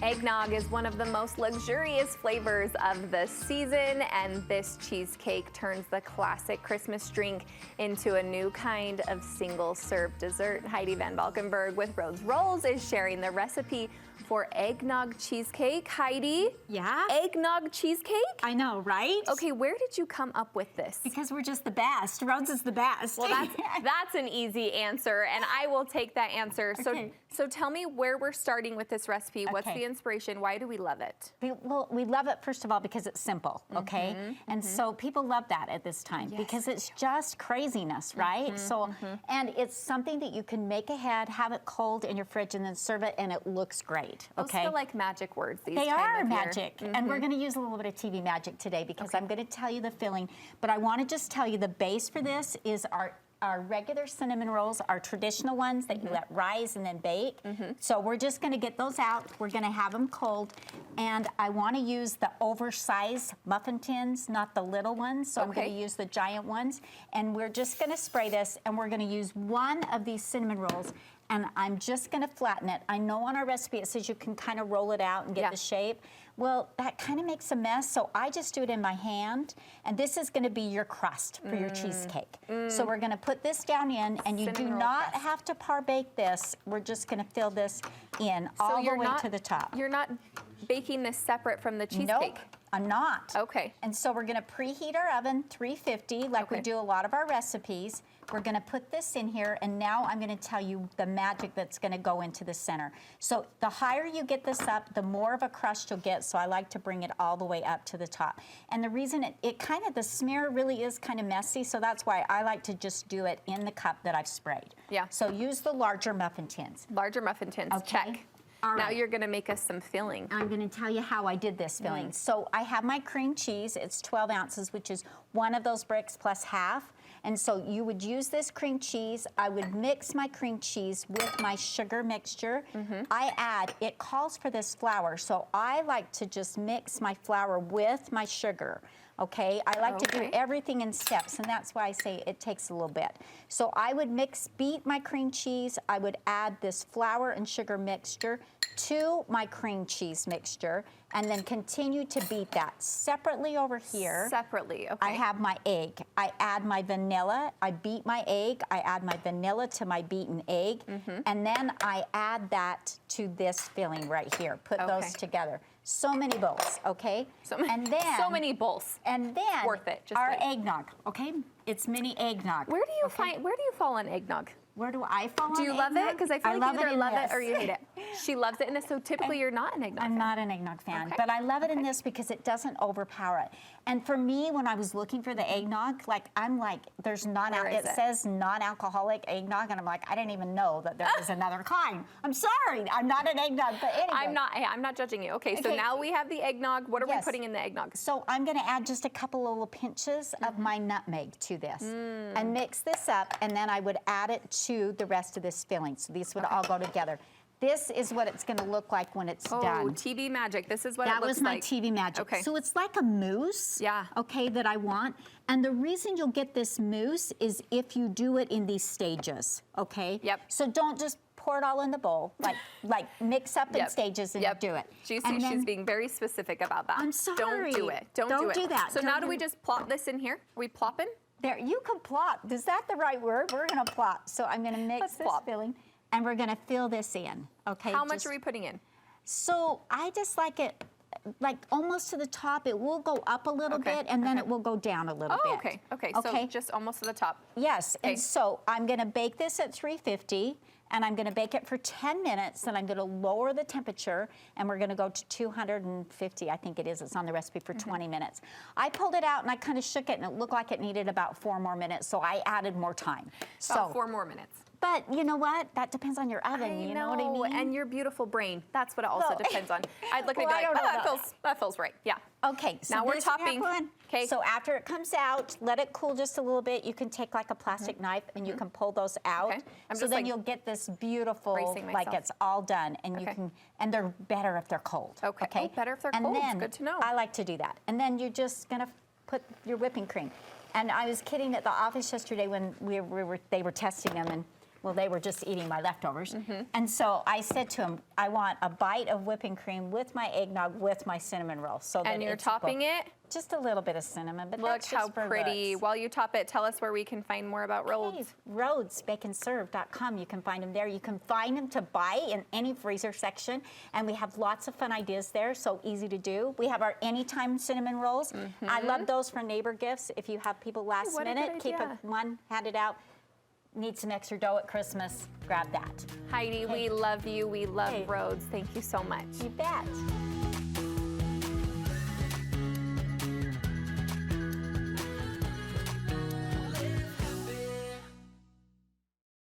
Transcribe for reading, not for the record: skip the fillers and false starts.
Eggnog is one of the most luxurious flavors of the season, and this cheesecake turns the classic Christmas drink into a new kind of single-serve dessert. Heidi VanValkenburg with Rhodes Rolls is sharing the recipe for eggnog cheesecake. Heidi? Yeah? Eggnog cheesecake? I know, right? Okay, where did you come up with this? Because we're just the best. Rhodes is the best. Well, that's an easy answer, and I will take that answer. Okay. So tell me where we're starting with this recipe. What's Okay. the inspiration? Why do we love it? Well, we love it, first of all, because it's simple, okay? And so people love that at this time because it's just craziness, right? And it's something that you can make ahead, have it cold in your fridge, and then serve it, and it looks great, Those okay? feel like magic words these They time are of year. magic, and we're gonna use a little bit of TV magic today because I'm gonna tell you the filling, but I wanna just tell you the base for this is our regular cinnamon rolls, our traditional ones that you let rise and then bake. So we're just gonna get those out. We're gonna have them cold. And I wanna use the oversized muffin tins, not the little ones. So I'm gonna use the giant ones. And we're just gonna spray this, and we're gonna use one of these cinnamon rolls, and I'm just gonna flatten it. I know on our recipe it says you can kind of roll it out and get the shape. Well, that kind of makes a mess, so I just do it in my hand, and this is gonna be your crust for your cheesecake. So we're gonna put this down in, and you do not have to par-bake this. We're just gonna fill this in all the way to the top. You're not baking this separate from the cheesecake? Nope, I'm not. Okay. And so we're gonna preheat our oven, 350, like we do a lot of our recipes. We're gonna put this in here, and now I'm gonna tell you the magic that's gonna go into the center. So the higher you get this up, the more of a crust you'll get, so I like to bring it all the way up to the top. And the reason the smear really is kind of messy, so that's why I like to just do it in the cup that I've sprayed. Yeah. So use the larger muffin tins. Larger muffin tins, check. All Now right. you're gonna make us some filling. I'm gonna tell you how I did this filling. So I have my cream cheese, it's 12 ounces, which is one of those bricks plus half. And so you would use this cream cheese. I would mix my cream cheese with my sugar mixture. It calls for this flour, so I like to just mix my flour with my sugar. Okay, I like to do everything in steps, and that's why I say it takes a little bit. So I would beat my cream cheese. I would add this flour and sugar mixture to my cream cheese mixture, and then continue to beat that. Separately over here, Separately, okay. I have my egg. I add my vanilla. I beat my egg. I add my vanilla to my beaten egg, and then I add that to this filling right here. Put those together. So many bowls, okay? So many bowls. And then worth it. Just our wait. eggnog, okay? It's mini eggnog. Where do you fall on eggnog? Where do I fall on Do you eggnog? love it? Because I feel like you either love it this. or you hate it. She loves it in this, so typically you're not an eggnog fan. I'm not an eggnog fan, but I love it in this because it doesn't overpower it. And for me, when I was looking for the eggnog, I'm like, there's it says non-alcoholic eggnog, and I'm like, I didn't even know that there was another kind. I'm sorry, I'm not an eggnog, but anyway. I'm not judging you. Okay, so now we have the eggnog. What are we putting in the eggnog? So I'm gonna add just a couple of little pinches of my nutmeg to this and mix this up, and then I would add it to the rest of this filling. So these would all go together. This is what it's gonna look like when it's done. Oh, TV magic. This is what it looks like. That was my TV magic. Okay. So it's like a mousse, okay, that I want. And the reason you'll get this mousse is if you do it in these stages, okay? Yep. So don't just pour it all in the bowl, like mix up in stages and do it. She's being very specific about that. I'm sorry. Don't do it. Don't do that. So now do we just plop this in here? Are we plopping? There, you can plop. Is that the right word? We're gonna plop. So I'm gonna mix this filling, and we're gonna fill this in, okay? How much are we putting in? So I just like it, like almost to the top. It will go up a little bit, and then it will go down a little bit. Okay, so just almost to the top. Yes, and so I'm gonna bake this at 350, and I'm gonna bake it for 10 minutes, then I'm gonna lower the temperature, and we're gonna go to 250, I think it is, it's on the recipe for 20 minutes. I pulled it out and I kind of shook it, and it looked like it needed about 4 more minutes, so I added more time. About 4 more minutes. But you know what? That depends on your oven, you know what I mean? And your beautiful brain. That's what it also depends on. I'd look at it and be like, that feels right, yeah. Okay, so now we're topping. Okay. So after it comes out, let it cool just a little bit. You can take like a plastic knife and you can pull those out. Okay. So then you'll get this beautiful, like it's all done, and you can, and they're better if they're cold. Okay. Oh, better if they're cold. Then, good to know. I like to do that. And then you're just gonna put your whipping cream. And I was kidding at the office yesterday when they were testing them, and Well, they were just eating my leftovers. And so I said to them, I want a bite of whipping cream with my eggnog with my cinnamon roll. So And you're topping it? Just a little bit of cinnamon, but Look that's just how for pretty. looks. While you top it, tell us where we can find more about Rhodes. RhodesBaconServe.com. You can find them there. You can find them to buy in any freezer section, and we have lots of fun ideas there, so easy to do. We have our anytime cinnamon rolls. I love those for neighbor gifts. If you have people last what a minute, good keep idea. one, hand it out. Need some extra dough at Christmas, grab that. Heidi, we love you. We love Rhodes. Thank you so much. You bet.